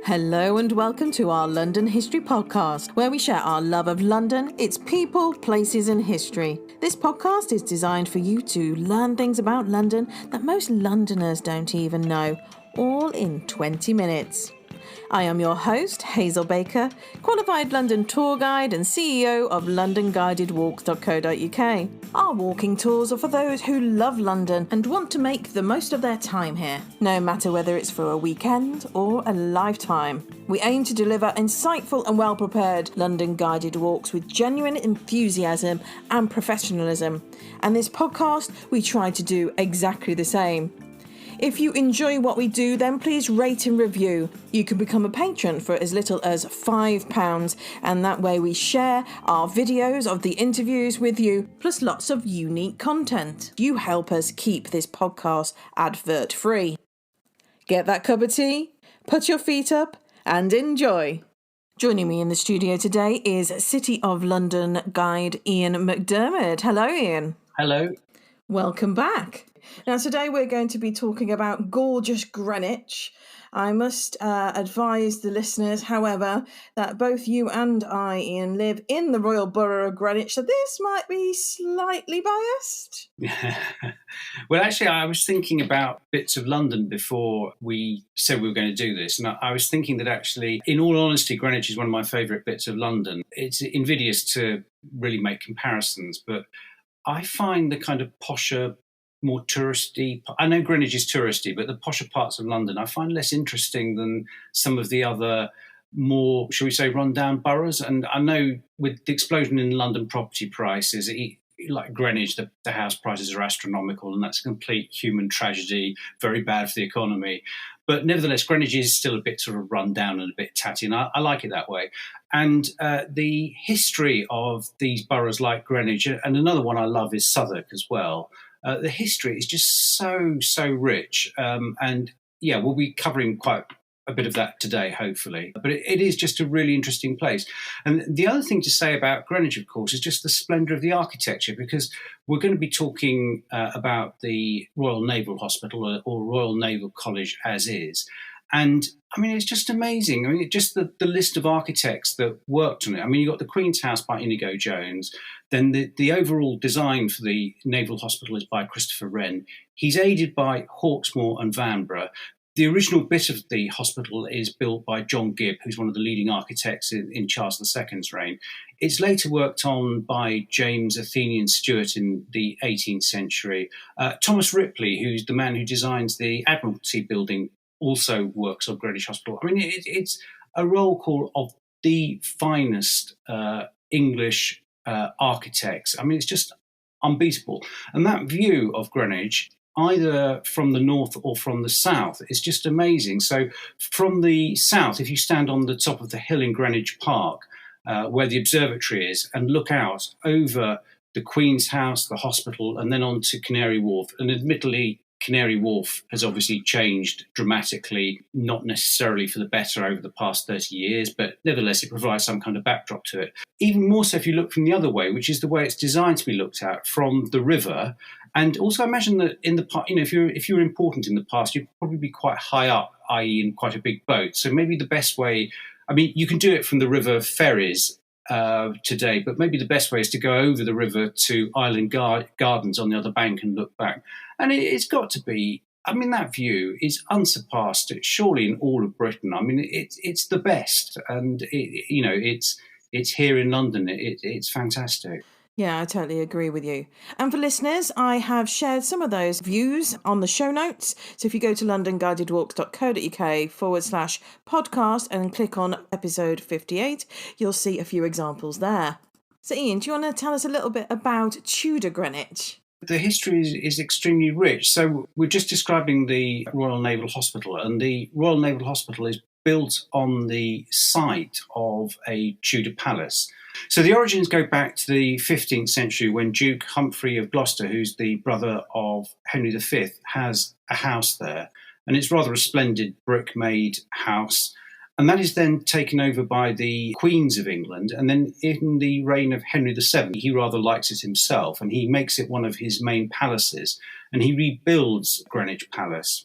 Hello and welcome to our London History Podcast, where we share our love of London, its people, places and history. This podcast is designed for you to learn things about London that most Londoners don't even know, all in 20 minutes. I am your host, Hazel Baker, qualified London tour guide and CEO of LondonGuidedWalks.co.uk. Our walking tours are for those who love London and want to make the most of their time here, no matter whether it's for a weekend or a lifetime. We aim to deliver insightful and well-prepared London guided walks with genuine enthusiasm and professionalism. And this podcast, we try to do exactly the same. If you enjoy what we do, then please rate and review. You can become a patron for as little as £5, and that way we share our videos of the interviews with you, plus lots of unique content. You help us keep this podcast advert-free. Get that cup of tea, put your feet up, and enjoy. Joining me in the studio today is City of London guide Ian McDiarmid. Hello, Ian. Hello. Welcome back. Now, today we're going to be talking about gorgeous Greenwich. I must advise the listeners, however, that both you and I, Ian, live in the Royal Borough of Greenwich, so this might be slightly biased. Well, actually, I was thinking about bits of London before we said we were going to do this, and I was thinking that actually, in all honesty, Greenwich is one of my favourite bits of London. It's invidious to really make comparisons, but I find the kind of posher, more touristy, I know Greenwich is touristy, but the posher parts of London I find less interesting than some of the other more, shall we say, run-down boroughs. And I know with the explosion in London property prices, like Greenwich, the house prices are astronomical, and that's a complete human tragedy, very bad for the economy. But nevertheless, Greenwich is still a bit sort of run down and a bit tatty, and I like it that way. And the history of these boroughs like Greenwich, and another one I love is Southwark as well. The history is just so rich. And yeah, we'll be covering quite a bit of that today, hopefully. But it is just a really interesting place. And the other thing to say about Greenwich, of course, is just the splendour of the architecture, because we're going to be talking about the Royal Naval Hospital or Royal Naval College as is. And I mean, it's just amazing. I mean, just the list of architects that worked on it. I mean, you've got the Queen's House by Inigo Jones. Then the overall design for the Naval Hospital is by Christopher Wren. He's aided by Hawksmoor and Vanbrugh. The original bit of the hospital is built by John Gibb, who's one of the leading architects in Charles II's reign. It's later worked on by James Athenian Stewart in the 18th century. Thomas Ripley, who's the man who designs the Admiralty building, also works on Greenwich Hospital. I mean, it's a roll call of the finest English architects. I mean, it's just unbeatable. And that view of Greenwich, either from the north or from the south, is just amazing. So from the south, if you stand on the top of the hill in Greenwich Park, where the observatory is, and look out over the Queen's House, the hospital, and then on to Canary Wharf, and admittedly, Canary Wharf has obviously changed dramatically, not necessarily for the better over the past 30 years, but nevertheless, it provides some kind of backdrop to it. Even more so if you look from the other way, which is the way it's designed to be looked at, from the river. And also imagine that in the past, if you're important in the past, you'd probably be quite high up, i.e. in quite a big boat. So maybe the best way, I mean, you can do it from the river ferries today, but maybe the best way is to go over the river to Island Gardens on the other bank and look back. And it's got to be, I mean, that view is unsurpassed, surely in all of Britain. I mean, it's the best, and it's here in London. It's fantastic. Yeah, I totally agree with you. And for listeners, I have shared some of those views on the show notes. So if you go to LondonGuidedWalks.co.uk/podcast and click on episode 58, you'll see a few examples there. So Ian, do you want to tell us a little bit about Tudor Greenwich? The history is extremely rich. So we're just describing the Royal Naval Hospital, and the Royal Naval Hospital is built on the site of a Tudor palace. So the origins go back to the 15th century when Duke Humphrey of Gloucester, who's the brother of Henry V, has a house there. And it's rather a splendid brick-made house. And that is then taken over by the Queens of England. And then in the reign of Henry VII, he rather likes it himself, and he makes it one of his main palaces. And he rebuilds Greenwich Palace.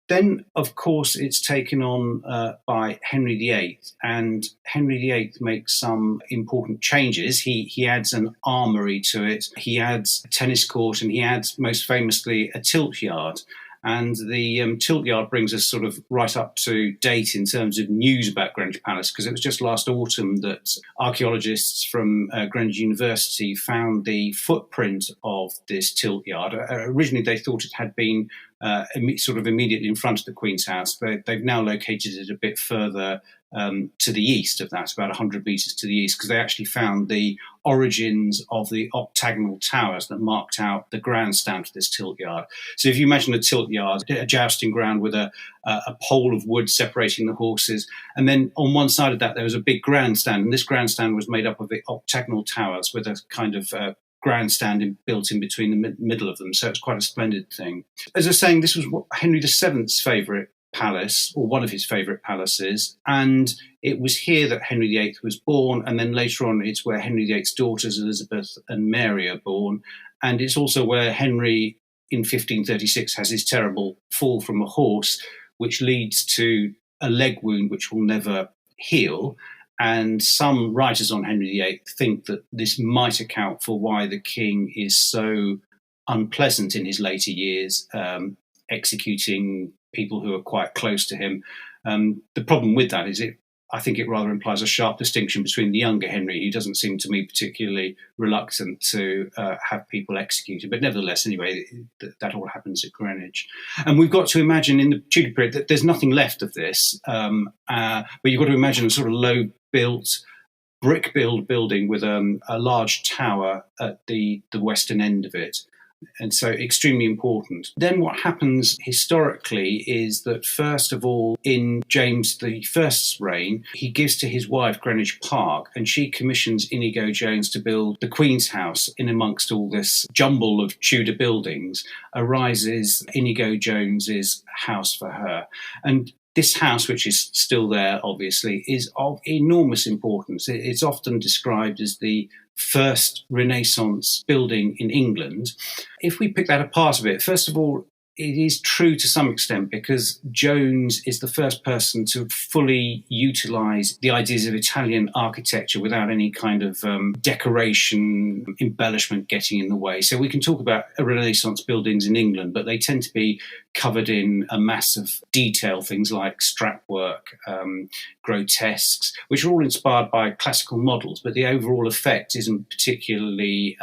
Then, of course, it's taken on by Henry VIII, and Henry VIII makes some important changes. He adds an armoury to it, he adds a tennis court, and he adds, most famously, a tilt yard. And the tilt yard brings us sort of right up to date in terms of news about Greenwich Palace, because it was just last autumn that archaeologists from Greenwich University found the footprint of this tilt yard. Originally, they thought it had been sort of immediately in front of the Queen's house. They've now located it a bit further to the east of that, about 100 metres to the east, because they actually found the origins of the octagonal towers that marked out the grandstand for this tilt yard. So if you imagine a tilt yard, a jousting ground with a pole of wood separating the horses, and then on one side of that there was a big grandstand, and this grandstand was made up of the octagonal towers with a kind of grandstand built in between the middle of them. So it's quite a splendid thing. As I was saying, this was Henry VII's favourite palace, or one of his favourite palaces, and it was here that Henry VIII was born, and then later on it's where Henry VIII's daughters Elizabeth and Mary are born, and it's also where Henry in 1536 has his terrible fall from a horse, which leads to a leg wound which will never heal. And some writers on Henry VIII think that this might account for why the king is so unpleasant in his later years, executing people who are quite close to him. The problem with that is I think it rather implies a sharp distinction between the younger Henry, who doesn't seem to me particularly reluctant to have people executed. But nevertheless, anyway, that all happens at Greenwich. And we've got to imagine in the Tudor period that there's nothing left of this. But you've got to imagine a sort of low-built, brick-built building with a large tower at the western end of it. And so extremely important. Then what happens historically is that, first of all, in James I's reign, he gives to his wife Greenwich Park, and she commissions Inigo Jones to build the Queen's house. In amongst all this jumble of Tudor buildings arises Inigo Jones's house for her. And this house, which is still there, obviously, is of enormous importance. It's often described as the first Renaissance building in England. If we pick that apart a bit, first of all, it is true to some extent because Jones is the first person to fully utilise the ideas of Italian architecture without any kind of decoration, embellishment getting in the way. So we can talk about Renaissance buildings in England, but they tend to be covered in a mass of detail, things like strapwork, grotesques, which are all inspired by classical models, but the overall effect isn't particularly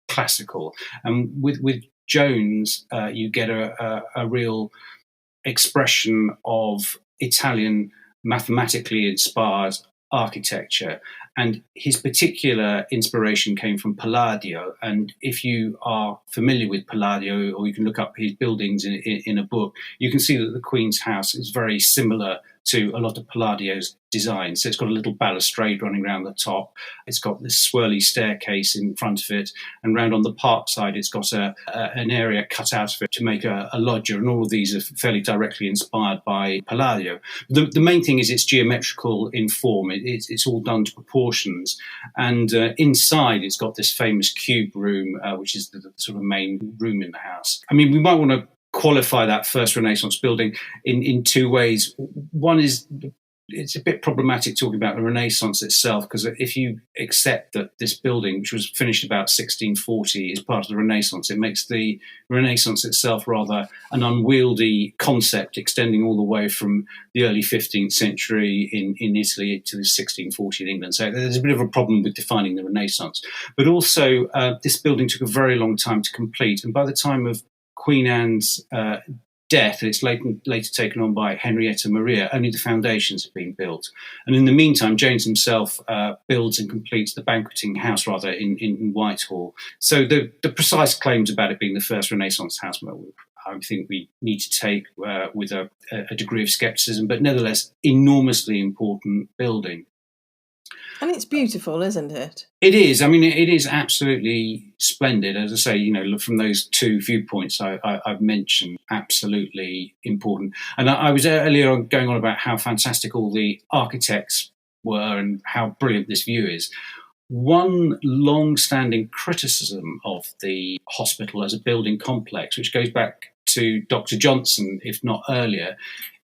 classical. And with Jones, you get a real expression of Italian mathematically inspired architecture. And his particular inspiration came from Palladio. And if you are familiar with Palladio, or you can look up his buildings in a book, you can see that the Queen's house is very similar to a lot of Palladio's designs. So it's got a little balustrade running around the top. It's got this swirly staircase in front of it. And round on the park side, it's got an area cut out of it to make a loggia. And all of these are fairly directly inspired by Palladio. The main thing is it's geometrical in form. It's all done to proportions. And inside, it's got this famous cube room, which is the sort of main room in the house. I mean, we might want to qualify that first Renaissance building in two ways. One is it's a bit problematic talking about the Renaissance itself, because if you accept that this building, which was finished about 1640, is part of the Renaissance, it makes the Renaissance itself rather an unwieldy concept extending all the way from the early 15th century in Italy to the 1640 in England. So there's a bit of a problem with defining the Renaissance. But also, this building took a very long time to complete, and by the time of Queen Anne's death, and it's later taken on by Henrietta Maria, only the foundations have been built. And in the meantime, Jones himself builds and completes the banqueting house, rather, in Whitehall. So the precise claims about it being the first Renaissance house, I think we need to take with a degree of scepticism, but nevertheless, enormously important building. And it's beautiful, isn't it? It is. I mean, it is absolutely splendid. As I say, from those two viewpoints I've mentioned, absolutely important. And I was earlier on going on about how fantastic all the architects were and how brilliant this view is. One long-standing criticism of the hospital as a building complex, which goes back to Dr. Johnson, if not earlier,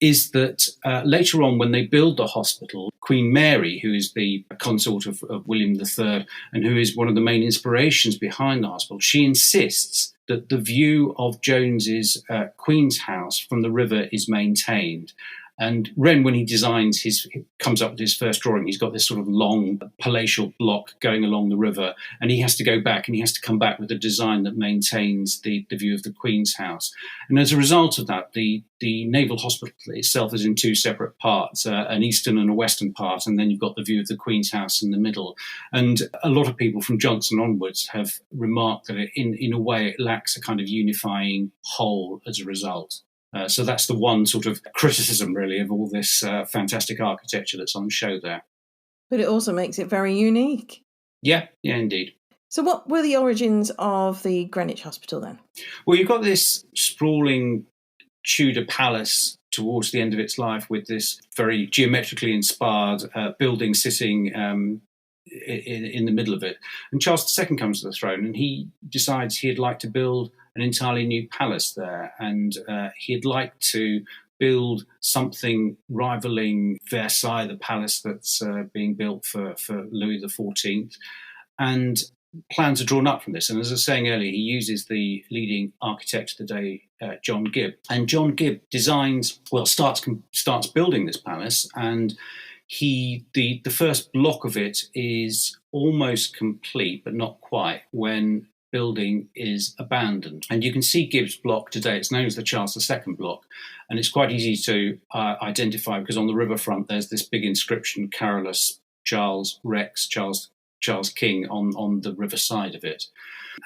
is that later on, when they build the hospital, Queen Mary, who is the consort of William III and who is one of the main inspirations behind the hospital, she insists that the view of Jones's Queen's House from the river is maintained. And Wren, when he designs comes up with his first drawing, he's got this sort of long palatial block going along the river, and he has to go back and he has to come back with a design that maintains the view of the Queen's House. And as a result of that, the Naval Hospital itself is in two separate parts, an eastern and a western part, and then you've got the view of the Queen's House in the middle. And a lot of people from Johnson onwards have remarked that in a way it lacks a kind of unifying whole as a result. So that's the one sort of criticism, really, of all this fantastic architecture that's on show there. But it also makes it very unique. Yeah, indeed. So what were the origins of the Greenwich Hospital then? Well, you've got this sprawling Tudor palace towards the end of its life with this very geometrically inspired building sitting in the middle of it. And Charles II comes to the throne and he decides he'd like to build an entirely new palace there, and he'd like to build something rivaling Versailles, the palace that's being built for Louis XIV. And plans are drawn up from this. And as I was saying earlier, he uses the leading architect of the day, John Gibb. And John Gibb starts building this palace, and the first block of it is almost complete, but not quite, when building is abandoned. And you can see Gibbs' block today. It's known as the Charles II block, and it's quite easy to identify because on the riverfront there's this big inscription, Carolus Charles Rex, Charles King, on the riverside of it.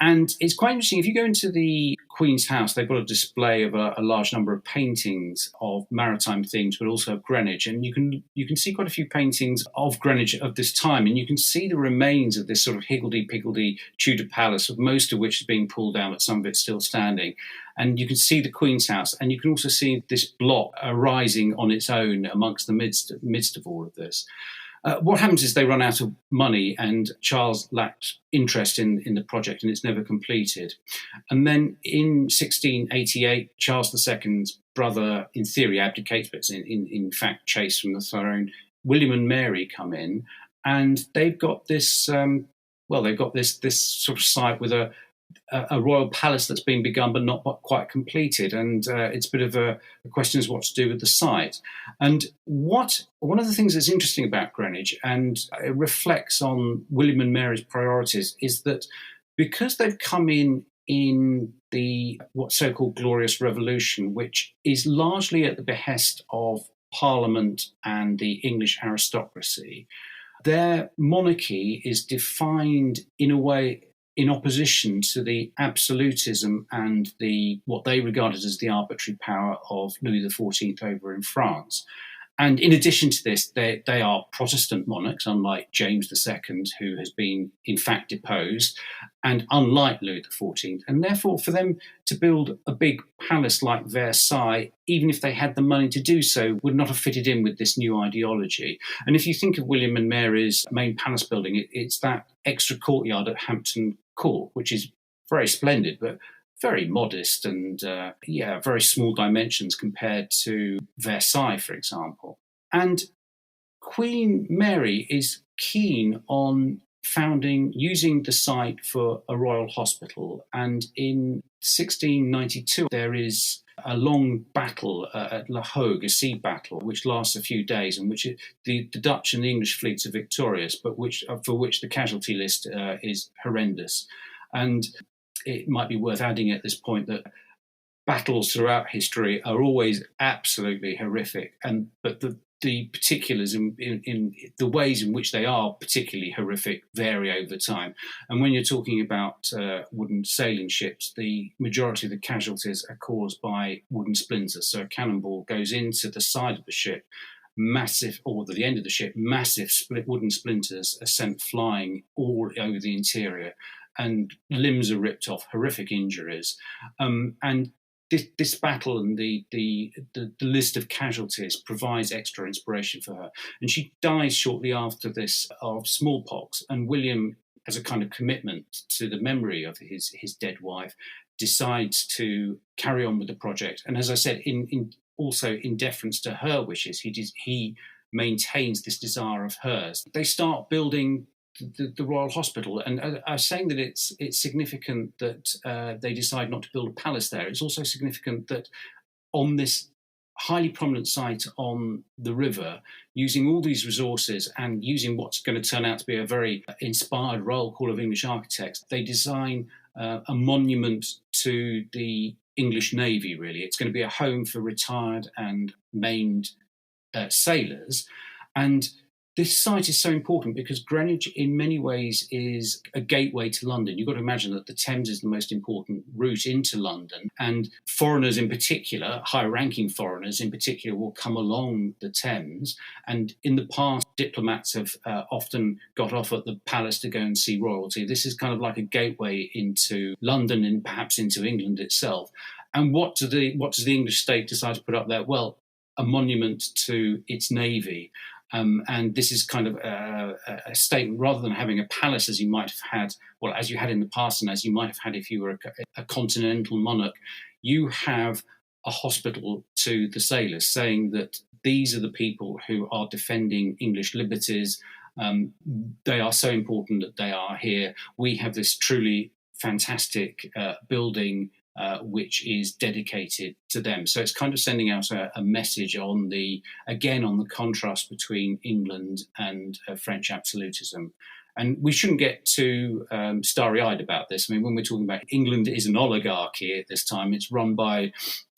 And it's quite interesting. If you go into the Queen's House, they've got a display of a large number of paintings of maritime themes, but also of Greenwich. And you can see quite a few paintings of Greenwich of this time. And you can see the remains of this sort of higgledy-piggledy Tudor palace, of most of which is being pulled down, but some of it's still standing. And you can see the Queen's House. And you can also see this block arising on its own amongst the midst of all of this. What happens is they run out of money, and Charles lacks interest in the project, and it's never completed. And then in 1688, Charles II's brother, in theory, abdicates, but in fact chased from the throne. William and Mary come in, and they've got this. They've got this sort of site with a royal palace that's been begun but not quite completed, and it's a bit of a question as what to do with the site. And one of the things that's interesting about Greenwich, and it reflects on William and Mary's priorities, is that because they've come in the what's so-called Glorious Revolution, which is largely at the behest of Parliament and the English aristocracy, their monarchy is defined in a way in opposition to the absolutism and what they regarded as the arbitrary power of Louis XIV over in France. And in addition to this, they are Protestant monarchs, unlike James II, who has been, in fact, deposed, and unlike Louis XIV. And therefore, for them to build a big palace like Versailles, even if they had the money to do so, would not have fitted in with this new ideology. And if you think of William and Mary's main palace building, it's that extra courtyard at Hampton Court, which is very splendid, but very modest and, very small dimensions compared to Versailles, for example. And Queen Mary is keen on using the site for a royal hospital. And in 1692, there is a long battle at La Hogue, a sea battle, which lasts a few days, and which the Dutch and the English fleets are victorious, but for which the casualty list is horrendous. And it might be worth adding at this point that battles throughout history are always absolutely horrific, but the particulars in the ways in which they are particularly horrific vary over time. And when you're talking about wooden sailing ships, the majority of the casualties are caused by wooden splinters. So a cannonball goes into the side of the ship, the end of the ship, massive wooden splinters are sent flying all over the interior, and limbs are ripped off, horrific injuries. And this battle and the list of casualties provides extra inspiration for her. And she dies shortly after this of smallpox. And William, as a kind of commitment to the memory of his dead wife, decides to carry on with the project. And as I said, also in deference to her wishes, he maintains this desire of hers. They start building the Royal Hospital, and I was saying that it's significant that they decide not to build a palace there. It's also significant that on this highly prominent site on the river, using all these resources and using what's going to turn out to be a very inspired roll call of English architects, they design a monument to the English Navy, really. It's going to be a home for retired and maimed sailors. And this site is so important because Greenwich, in many ways, is a gateway to London. You've got to imagine that the Thames is the most important route into London, and foreigners in particular, high-ranking foreigners in particular, will come along the Thames. And in the past, diplomats have often got off at the palace to go and see royalty. This is kind of like a gateway into London and perhaps into England itself. And what does the English state decide to put up there? Well, a monument to its navy. And this is kind of a statement, rather than having a palace as you might have had, well, as you had in the past and as you might have had if you were a continental monarch, you have a hospital to the sailors, saying that these are the people who are defending English liberties. They are so important that they are here. We have this truly fantastic building which is dedicated to them. So it's kind of sending out a message on the contrast between England and French absolutism. And we shouldn't get too starry-eyed about this. I mean, when we're talking about England is an oligarchy at this time, it's run by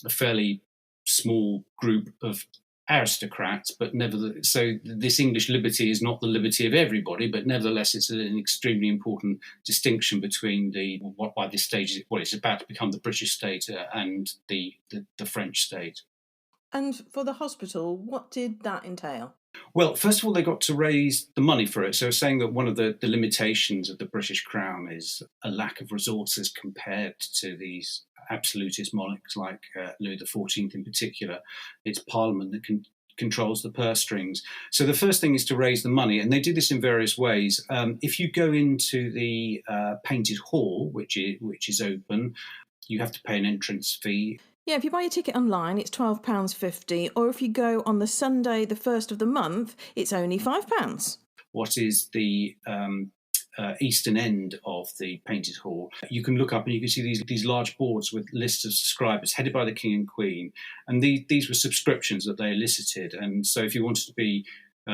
a fairly small group of aristocrats, but nevertheless, so this English liberty is not the liberty of everybody, but nevertheless, it's an extremely important distinction between what by this stage, it's about to become the British state and the French state. And for the hospital, what did that entail? Well, first of all, they got to raise the money for it. So saying that one of the limitations of the British Crown is a lack of resources compared to these absolutist monarchs like Louis XIV in particular. It's Parliament that controls the purse strings. So the first thing is to raise the money, and they do this in various ways. If you go into the Painted Hall, which is open, you have to pay an entrance fee. Yeah, if you buy a ticket online, it's £12.50, or if you go on the Sunday, the first of the month, it's only £5. What is the eastern end of the Painted Hall? You can look up and you can see these large boards with lists of subscribers headed by the King and Queen, and these were subscriptions that they elicited. And so if you wanted to be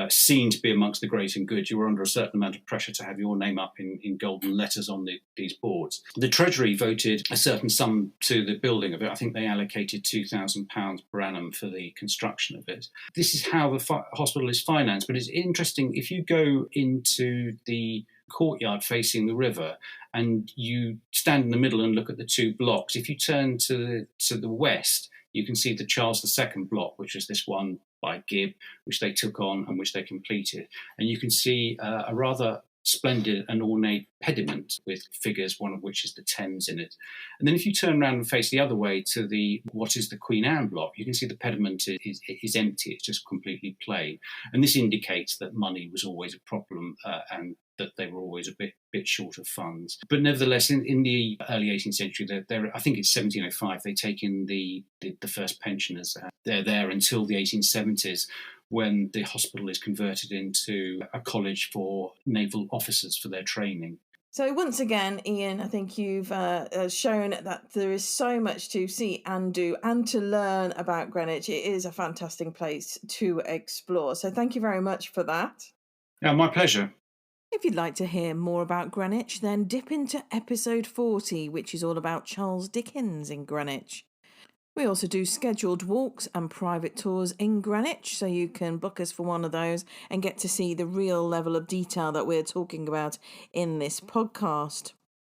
seen to be amongst the great and good, you were under a certain amount of pressure to have your name up in golden letters on these boards. The Treasury voted a certain sum to the building of it. I think they allocated £2,000 per annum for the construction of it. This is how the hospital is financed, but it's interesting. If you go into the courtyard facing the river and you stand in the middle and look at the two blocks, if you turn to the west, you can see the Charles II block, which is this one by Gibb, which they took on and which they completed. And you can see a rather splendid and ornate pediment with figures, one of which is the Thames in it. And then if you turn around and face the other way to what is the Queen Anne block, you can see the pediment is empty, it's just completely plain. And this indicates that money was always a problem and that they were always a bit short of funds. But nevertheless, in the early 18th century, I think it's 1705, they take in the first pensioners. They're there until the 1870s, when the hospital is converted into a college for naval officers for their training. So once again, Ian, I think you've shown that there is so much to see and do and to learn about Greenwich. It is a fantastic place to explore. So thank you very much for that. Yeah, my pleasure. If you'd like to hear more about Greenwich, then dip into episode 40, which is all about Charles Dickens in Greenwich. We also do scheduled walks and private tours in Greenwich, so you can book us for one of those and get to see the real level of detail that we're talking about in this podcast.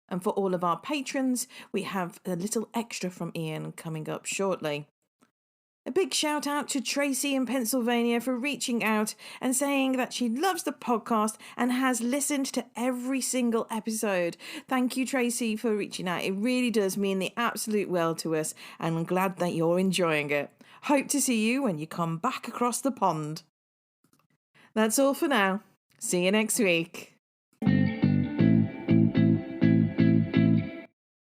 And for all of our patrons, we have a little extra from Ian coming up shortly. A big shout out to Tracy in Pennsylvania for reaching out and saying that she loves the podcast and has listened to every single episode. Thank you, Tracy, for reaching out. It really does mean the absolute world to us, and I'm glad that you're enjoying it. Hope to see you when you come back across the pond. That's all for now. See you next week.